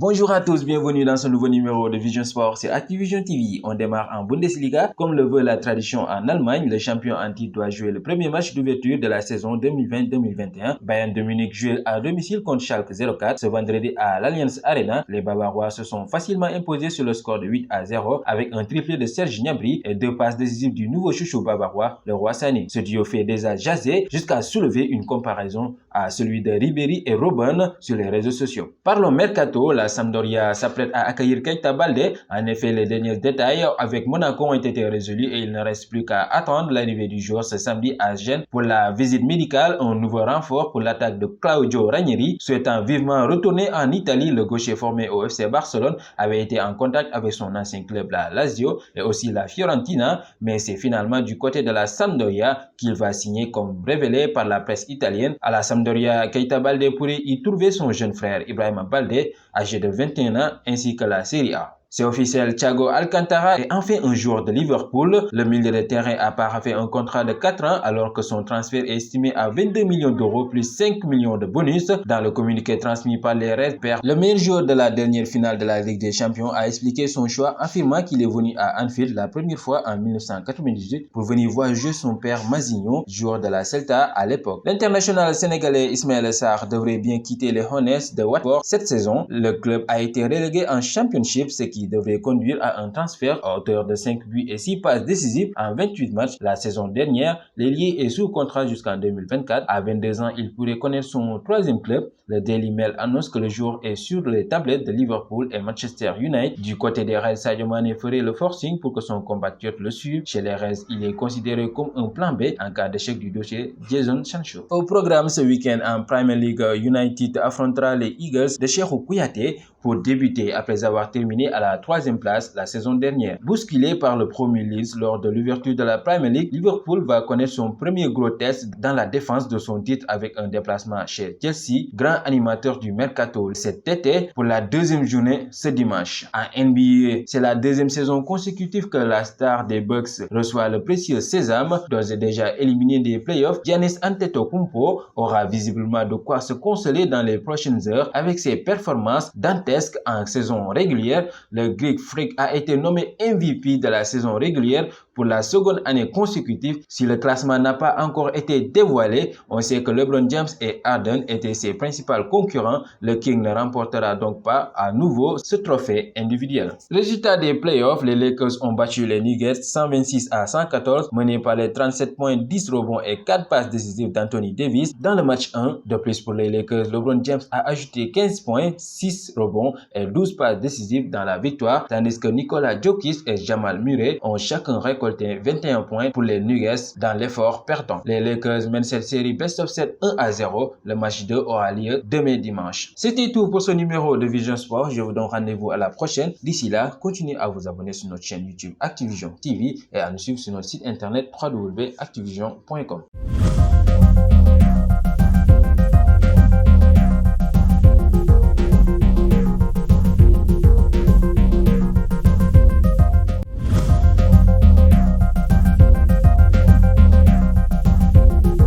Bonjour à tous, bienvenue dans ce nouveau numéro de Vision Sport sur Activision TV. On démarre en Bundesliga. Comme le veut la tradition en Allemagne, le champion en titre doit jouer le premier match d'ouverture de la saison 2020-2021. Bayern de Munich joue à domicile contre Schalke 04 ce vendredi à l'Allianz Arena. Les Bavarois se sont facilement imposés sur le score de 8-0 avec un triplé de Serge Gnabry et 2 passes décisives du nouveau chouchou bavarois, le Roi Sané. Ce duo fait déjà jaser jusqu'à soulever une comparaison à celui de Ribéry et Robben sur les réseaux sociaux. Parlons mercato, la Sampdoria s'apprête à accueillir Keita Baldé. En effet, les derniers détails avec Monaco ont été résolus et il ne reste plus qu'à attendre l'arrivée du joueur ce samedi à Gênes pour la visite médicale. Un nouveau renfort pour l'attaque de Claudio Ranieri. Souhaitant vivement retourner en Italie, le gaucher formé au FC Barcelone avait été en contact avec son ancien club, la Lazio, et aussi la Fiorentina, mais c'est finalement du côté de la Sampdoria qu'il va signer comme révélé par la presse italienne. À la Sampdoria, Keita Baldé pourrait y trouver son jeune frère Ibrahima Baldé, âgé de 21 ans, ainsi que la Serie A. C'est officiel, Thiago Alcantara est enfin un joueur de Liverpool. Le milieu de terrain a paraphé un contrat de 4 ans alors que son transfert est estimé à 22 millions d'euros plus 5 millions de bonus. Dans le communiqué transmis par les Reds, le meilleur joueur de la dernière finale de la Ligue des Champions a expliqué son choix, affirmant qu'il est venu à Anfield la première fois en 1998 pour venir voir jouer son père Mazinho, joueur de la Celta à l'époque. L'international sénégalais Ismaïla Sarr devrait bien quitter les Hornets de Watford cette saison. Le club a été relégué en Championship, ce qui devrait conduire à un transfert à hauteur de 5 buts et 6 passes décisives en 28 matchs la saison dernière. L'ailier est sous contrat jusqu'en 2024. À 22 ans, il pourrait connaître son troisième club. Le Daily Mail annonce que le joueur est sur les tablettes de Liverpool et Manchester United. Du côté des Reds, Sadio Mané ferait le forcing pour que son compatriote le suive. Chez les Reds, il est considéré comme un plan B en cas d'échec du dossier Jadon Sancho. Au programme ce week-end en Premier League, United affrontera les Eagles de Cheikhou Kouyaté pour débuter après avoir terminé à la 3e place la saison dernière. Bousculé par le premier Leeds lors de l'ouverture de la Premier League, Liverpool va connaître son premier gros test dans la défense de son titre avec un déplacement chez Chelsea, grand animateur du mercato cet été pour la 2e journée ce dimanche. En NBA, c'est la 2e saison consécutive que la star des Bucks reçoit le précieux sésame. D'ores et déjà éliminé des playoffs, Giannis Antetokounmpo aura visiblement de quoi se consoler dans les prochaines heures avec ses performances dantesques en saison régulière. Le Greek Freak a été nommé MVP de la saison régulière pour la seconde année consécutive. Si le classement n'a pas encore été dévoilé, on sait que LeBron James et Harden étaient ses principaux concurrents. Le King ne remportera donc pas à nouveau ce trophée individuel. Résultat des playoffs, les Lakers ont battu les Nuggets 126-114, menés par les 37 points, 10 rebonds et 4 passes décisives d'Anthony Davis dans le match 1. De plus pour les Lakers, LeBron James a ajouté 15 points, 6 rebonds et 12 passes décisives dans la victoire, tandis que Nikola Jokic et Jamal Murray ont chacun récolté 21 points pour les Nuggets dans l'effort perdant. Les Lakers mènent cette série Best of 7 1-0. Le match 2 aura lieu demain dimanche. C'était tout pour ce numéro de Vision Sport. Je vous donne rendez-vous à la prochaine. D'ici là, continuez à vous abonner sur notre chaîne YouTube Activision TV et à nous suivre sur notre site internet www.activision.com.